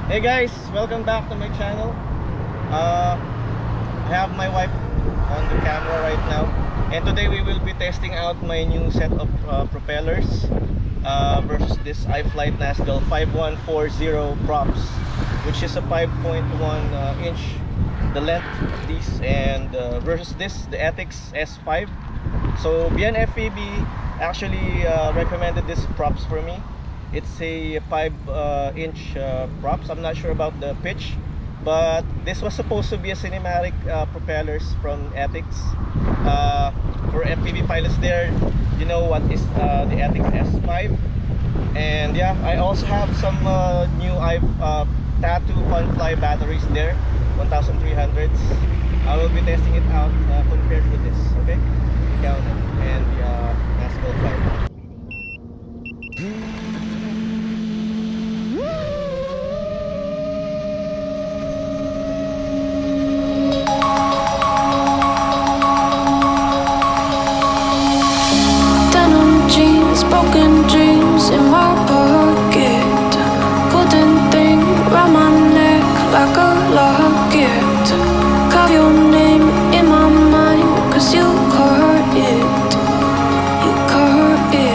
Hey guys, welcome back to my channel. I have my wife on the camera right now, and today we will be testing out my new set of propellers versus this iFlight Nazgul5 140 Props, which is a 5.1 inch the length of these, and versus this, the Ethix S5. So BYENNFPV actually recommended this props for me. It's a 5 inch props. I'm not sure about the pitch, but this was supposed to be a cinematic propellers from Ethix. For FPV pilots there, you know what is the Ethix S5. And yeah, I also have some new Tattoo Funfly batteries there, 1300s. I will be testing it out compared with this, okay? Count and the Nazgul5. Broken dreams in my pocket, golden thing round my neck like a locket. Carve your name in my mind, cause you caught it, you caught it.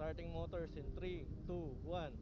Starting motors in 3, 2, 1.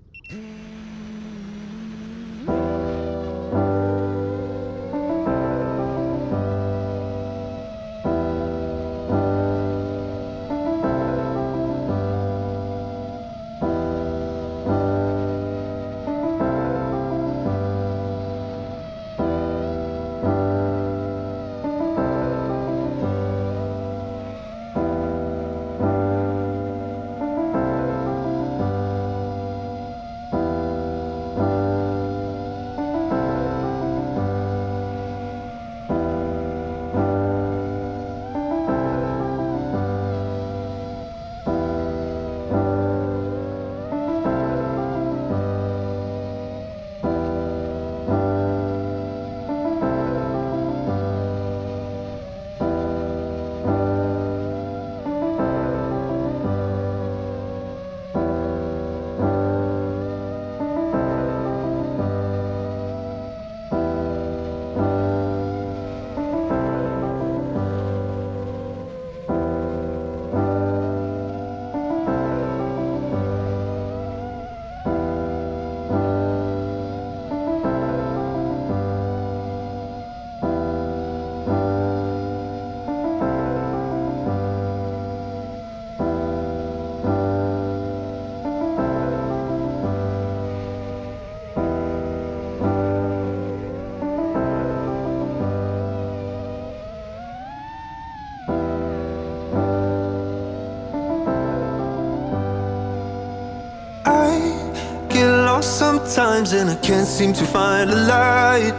Sometimes and I can't seem to find a light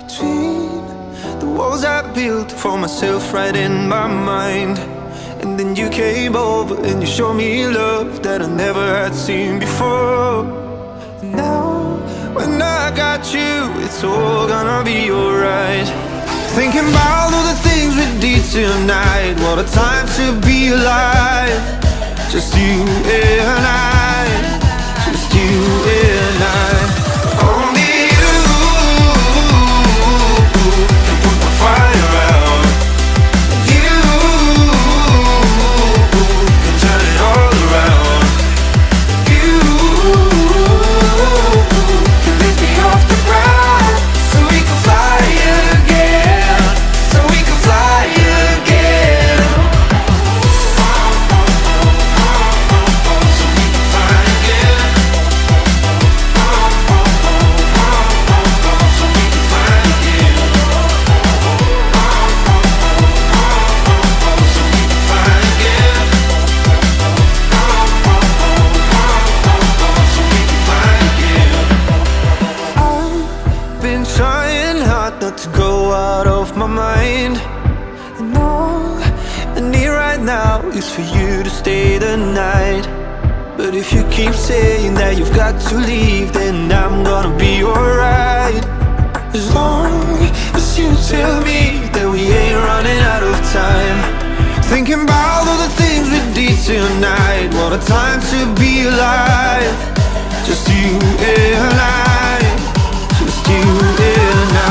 between the walls I built for myself right in my mind. And then you came over and you showed me love that I never had seen before. And now when I got you, it's all gonna be alright. Thinking about all the things we did tonight, what a time to be alive. Just you and I, just you and I. Only you can put my fire out. You can turn it all around. You can lift me off the ground, so we can fly again, so we can fly again. To go out of my mind, and all I need right now is for you to stay the night. But if you keep saying that you've got to leave, then I'm gonna be alright. As long as you tell me that we ain't running out of time. Thinking about all the things we did tonight, what a time to be alive. Just you and I, just you and I.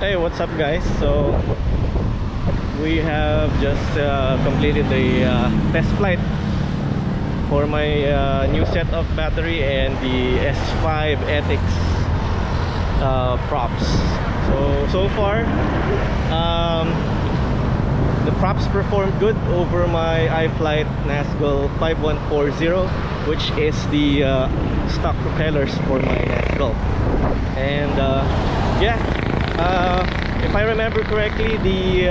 Hey, what's up guys? So we have just completed the test flight for my new set of battery and the S5 Ethix props. So far the props performed good over my iFlight Nazgul5 which is the stock propellers for my Nazgul. And yeah, if I remember correctly, the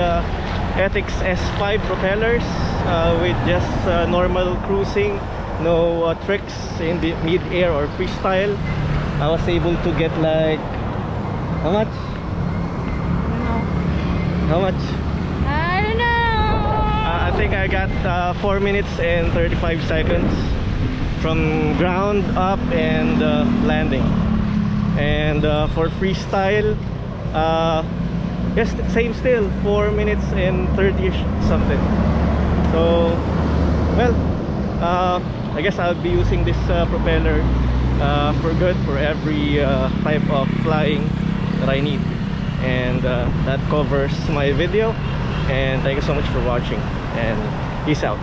Ethix S5 propellers with just normal cruising, no tricks in the mid-air or freestyle, I was able to get like how much? How much? I don't know. I think I got 4 minutes and 35 seconds from ground up and landing. And for freestyle, yes, same still, 4 minutes and 30 something. So well, I guess I'll be using this propeller for good for every type of flying that I need. And that covers my video, and thank you so much for watching, and peace out.